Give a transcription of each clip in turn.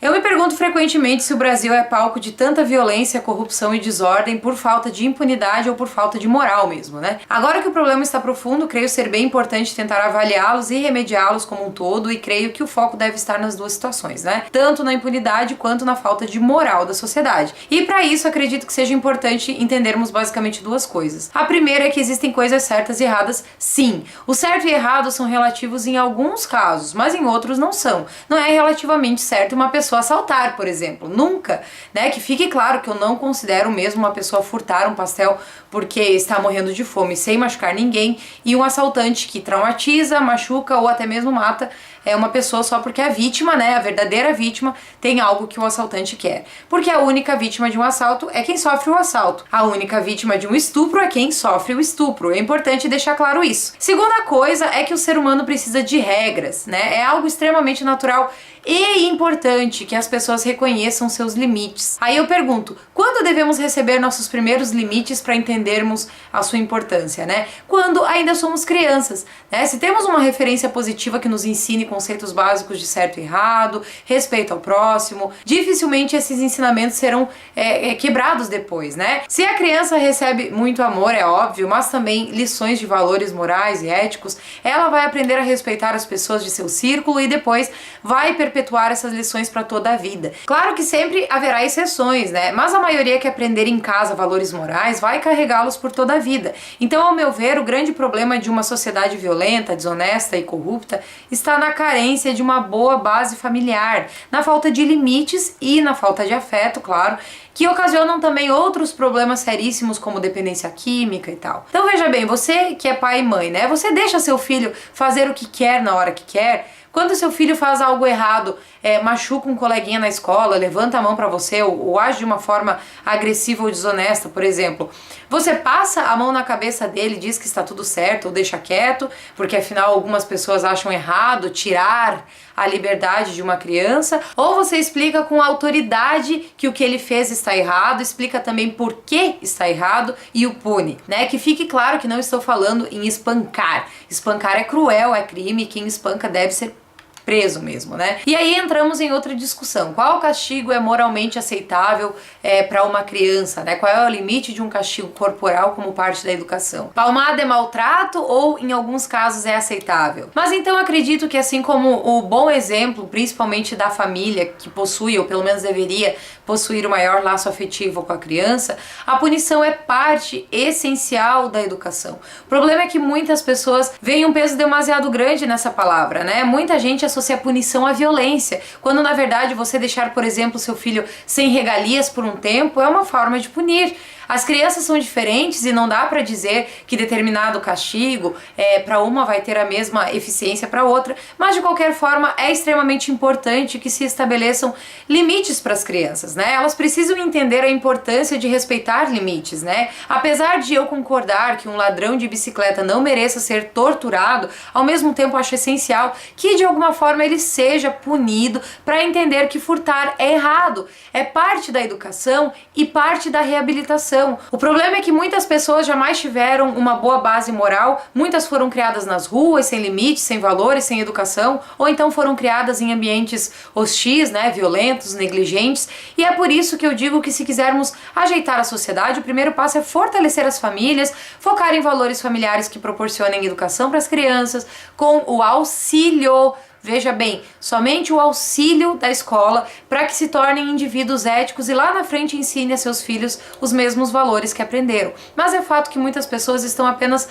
Eu me pergunto frequentemente se o Brasil é palco de tanta violência, corrupção e desordem por falta de impunidade ou por falta de moral mesmo, né? Agora que o problema está profundo, creio ser bem importante tentar avaliá-los e remediá-los como um todo, e creio que o foco deve estar nas duas situações, né? Tanto na impunidade quanto na falta de moral da sociedade. E para isso acredito que seja importante entendermos basicamente duas coisas. A primeira é que existem coisas certas e erradas, sim. O certo e errado são relativos em alguns casos, mas em outros não são. Não é relativamente certo uma pessoa assaltar, por exemplo. Nunca, né? Que fique claro que eu não considero mesmo uma pessoa furtar um pastel porque está morrendo de fome sem machucar ninguém, e um assaltante que traumatiza, machuca ou até mesmo mata uma pessoa só porque a vítima, né, a verdadeira vítima, tem algo que o assaltante quer. Porque a única vítima de um assalto é quem sofre o assalto. A única vítima de um estupro é quem sofre o estupro. É importante deixar claro isso. Segunda coisa é que o ser humano precisa de regras, né? É algo extremamente natural e importante que as pessoas reconheçam seus limites. Aí eu pergunto, quando devemos receber nossos primeiros limites para entendermos a sua importância, né? Quando ainda somos crianças, né? Se temos uma referência positiva que nos ensine conceitos básicos de certo e errado, respeito ao próximo, dificilmente esses ensinamentos serão quebrados depois, né? Se a criança recebe muito amor, é óbvio, mas também lições de valores morais e éticos, ela vai aprender a respeitar as pessoas de seu círculo e depois vai perpetuar essas lições para toda a vida. Claro que sempre haverá exceções, né? Mas a maioria que aprender em casa valores morais vai carregá-los por toda a vida. Então, ao meu ver, o grande problema de uma sociedade violenta, desonesta e corrupta está na carência de uma boa base familiar, na falta de limites e na falta de afeto, claro, que ocasionam também outros problemas seríssimos como dependência química e tal. Então veja bem, você que é pai e mãe, né? Você deixa seu filho fazer o que quer na hora que quer? Quando seu filho faz algo errado, machuca um coleguinha na escola, levanta a mão pra você ou age de uma forma agressiva ou desonesta, por exemplo, você passa a mão na cabeça dele, diz que está tudo certo ou deixa quieto, porque afinal algumas pessoas acham errado tirar a liberdade de uma criança, ou você explica com autoridade que o que ele fez está errado, explica também por que está errado e o pune, né? Que fique claro que não estou falando em espancar. Espancar é cruel, é crime, quem espanca deve ser preso mesmo, né? E aí entramos em outra discussão. Qual castigo é moralmente aceitável para uma criança, né? Qual é o limite de um castigo corporal como parte da educação? Palmada é maltrato ou em alguns casos é aceitável? Mas então acredito que assim como o bom exemplo, principalmente da família que possui, ou pelo menos deveria possuir o maior laço afetivo com a criança, a punição é parte essencial da educação. O problema é que muitas pessoas veem um peso demasiado grande nessa palavra, né? Muita gente associa a punição à violência, quando na verdade você deixar, por exemplo, seu filho sem regalias por um tempo é uma forma de punir. As crianças são diferentes e não dá para dizer que determinado castigo para uma vai ter a mesma eficiência para outra, mas de qualquer forma é extremamente importante que se estabeleçam limites para as crianças, né? Elas precisam entender a importância de respeitar limites, né? Apesar de eu concordar que um ladrão de bicicleta não mereça ser torturado, ao mesmo tempo acho essencial que de alguma forma ele seja punido para entender que furtar é errado, é parte da educação e parte da reabilitação. O problema é que muitas pessoas jamais tiveram uma boa base moral, muitas foram criadas nas ruas, sem limites, sem valores, sem educação, ou então foram criadas em ambientes hostis, né, violentos, negligentes, e é por isso que eu digo que se quisermos ajeitar a sociedade, o primeiro passo é fortalecer as famílias, focar em valores familiares que proporcionem educação para as crianças, com o auxílio. Veja bem, somente o auxílio da escola para que se tornem indivíduos éticos e lá na frente ensine a seus filhos os mesmos valores que aprenderam. Mas é fato que muitas pessoas estão apenas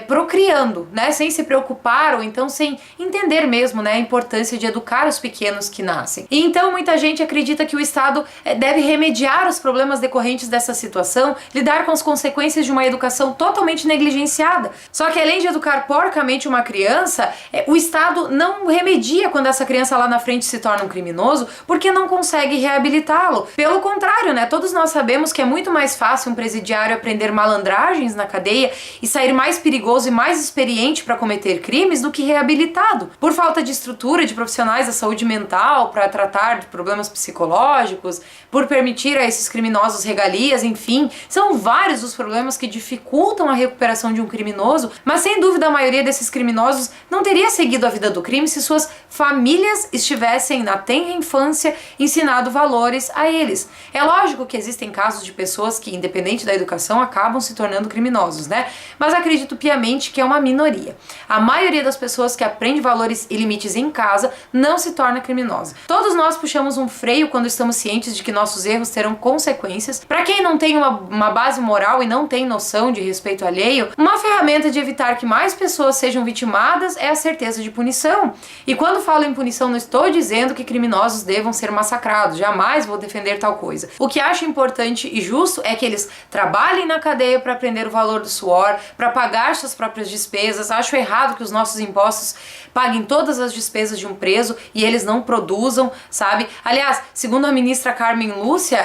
procriando, né, sem se preocupar ou então sem entender mesmo, né, a importância de educar os pequenos que nascem. E então muita gente acredita que o Estado deve remediar os problemas decorrentes dessa situação, lidar com as consequências de uma educação totalmente negligenciada. Só que além de educar porcamente uma criança, o Estado não remedia quando essa criança lá na frente se torna um criminoso, porque não consegue reabilitá-lo. Pelo contrário, né, todos nós sabemos que é muito mais fácil um presidiário aprender malandragens na cadeia e sair mais mais perigoso e mais experiente para cometer crimes do que reabilitado, por falta de estrutura de profissionais da saúde mental para tratar de problemas psicológicos, por permitir a esses criminosos regalias, enfim, são vários os problemas que dificultam a recuperação de um criminoso, mas sem dúvida a maioria desses criminosos não teria seguido a vida do crime se suas famílias estivessem na tenra infância ensinado valores a eles. É lógico que existem casos de pessoas que, independente da educação, acabam se tornando criminosos, né? Mas acredito piamente que é uma minoria. A maioria das pessoas que aprende valores e limites em casa não se torna criminosa. Todos nós puxamos um freio quando estamos cientes de que nossos erros terão consequências. Para quem não tem uma base moral e não tem noção de respeito alheio, uma ferramenta de evitar que mais pessoas sejam vitimadas é a certeza de punição. E quando falo em punição, não estou dizendo que criminosos devam ser massacrados, jamais vou defender tal coisa. O que acho importante e justo é que eles trabalhem na cadeia para aprender o valor do suor, para pagar suas próprias despesas. Acho errado que os nossos impostos paguem todas as despesas de um preso e eles não produzam, sabe? Aliás, segundo a ministra Carmen Lúcia,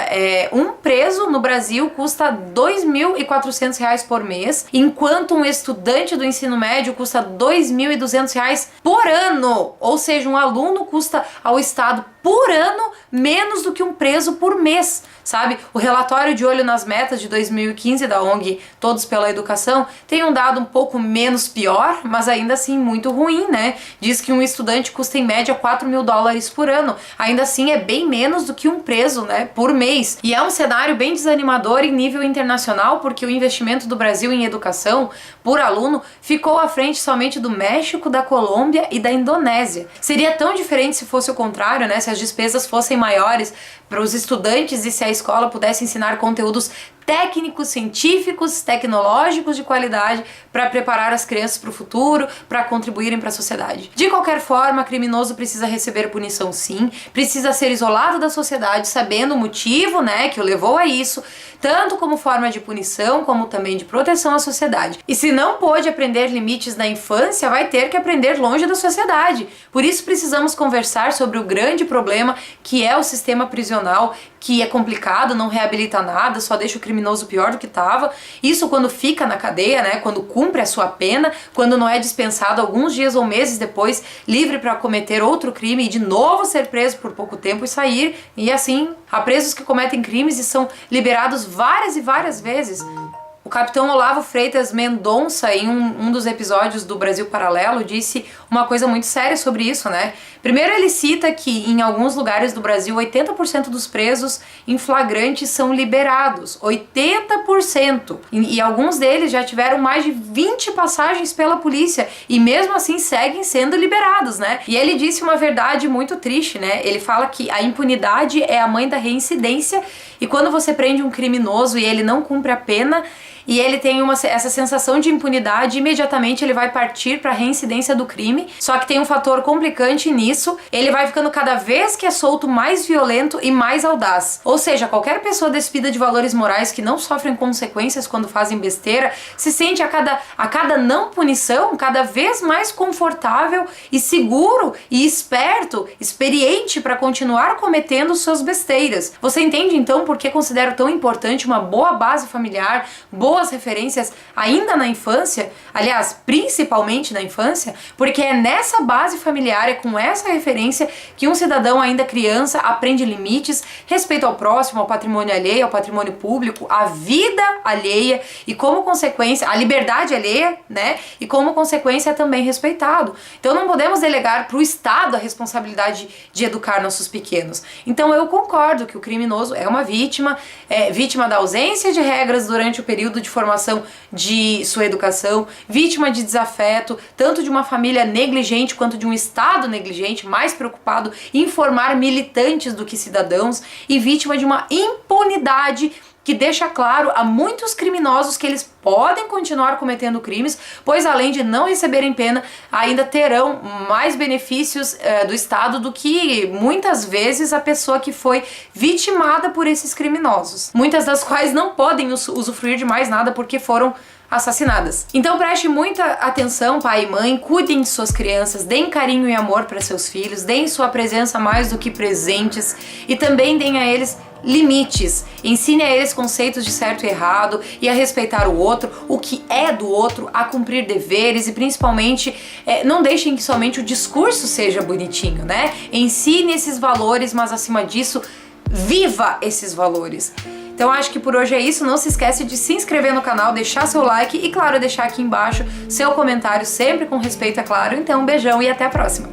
um preso no Brasil custa R$ 2.400 por mês, enquanto um estudante do ensino médio custa R$ 2.200 por ano. Ou seja, um aluno custa ao Estado por ano menos do que um preso por mês, sabe? O relatório de Olho nas Metas de 2015 da ONG Todos pela Educação tem um dado um pouco menos pior, mas ainda assim muito ruim, né? Diz que um estudante custa em média $4.000 por ano. Ainda assim é bem menos do que um preso, né, por mês. E é um cenário bem desanimador em nível internacional, porque o investimento do Brasil em educação por aluno ficou à frente somente do México, da Colômbia e da Indonésia. Seria tão diferente se fosse o contrário, né? Se as despesas fossem maiores para os estudantes e se a escola pudesse ensinar conteúdos técnicos, científicos, tecnológicos de qualidade para preparar as crianças para o futuro, para contribuírem para a sociedade. De qualquer forma, criminoso precisa receber punição sim, precisa ser isolado da sociedade, sabendo o motivo, né, que o levou a isso, tanto como forma de punição, como também de proteção à sociedade. E se não pôde aprender limites na infância, vai ter que aprender longe da sociedade. Por isso precisamos conversar sobre o grande problema que é o sistema prisional, que é complicado, não reabilita nada, só deixa o criminoso pior do que estava. Isso quando fica na cadeia, né, quando cumpre a sua pena, quando não é dispensado alguns dias ou meses depois, livre para cometer outro crime e de novo ser preso por pouco tempo e sair. E assim, há presos que cometem crimes e são liberados várias e várias vezes. O capitão Olavo Freitas Mendonça, em um dos episódios do Brasil Paralelo, disse uma coisa muito séria sobre isso, né? Primeiro ele cita que em alguns lugares do Brasil 80% dos presos em flagrante são liberados, 80%. E alguns deles já tiveram mais de 20 passagens pela polícia e mesmo assim seguem sendo liberados, né? E ele disse uma verdade muito triste, né? Ele fala que a impunidade é a mãe da reincidência e quando você prende um criminoso e ele não cumpre a pena, e ele tem essa sensação de impunidade, imediatamente ele vai partir para a reincidência do crime. Só que tem um fator complicante nisso, ele vai ficando cada vez que é solto mais violento e mais audaz. Ou seja, qualquer pessoa despida de valores morais que não sofrem consequências quando fazem besteira, se sente a cada não punição cada vez mais confortável e seguro e esperto, experiente para continuar cometendo suas besteiras. Você entende então por que considero tão importante uma boa base familiar, boas referências ainda na infância, aliás, principalmente na infância, porque é nessa base familiar, é com essa referência que um cidadão ainda criança aprende limites, respeito ao próximo, ao patrimônio alheio, ao patrimônio público, à vida alheia e como consequência, a liberdade alheia, né? E como consequência é também respeitado. Então não podemos delegar para o Estado a responsabilidade de educar nossos pequenos. Então eu concordo que o criminoso é uma vítima, vítima da ausência de regras durante o período de formação de sua educação, vítima de desafeto, tanto de uma família negligente quanto de um Estado negligente, mais preocupado em formar militantes do que cidadãos, e vítima de uma impunidade que deixa claro a muitos criminosos que eles podem continuar cometendo crimes, pois além de não receberem pena, ainda terão mais benefícios do Estado do que muitas vezes a pessoa que foi vitimada por esses criminosos. Muitas das quais não podem usufruir de mais nada porque foram assassinadas. Então preste muita atenção, pai e mãe, cuidem de suas crianças, deem carinho e amor para seus filhos, deem sua presença mais do que presentes e também deem a eles limites. Ensine a eles conceitos de certo e errado e a respeitar o outro, o que é do outro, a cumprir deveres e principalmente não deixem que somente o discurso seja bonitinho, né? Ensine esses valores, mas acima disso, viva esses valores. Então acho que por hoje é isso, não se esquece de se inscrever no canal, deixar seu like e claro, deixar aqui embaixo seu comentário, sempre com respeito, é claro. Então um beijão e até a próxima!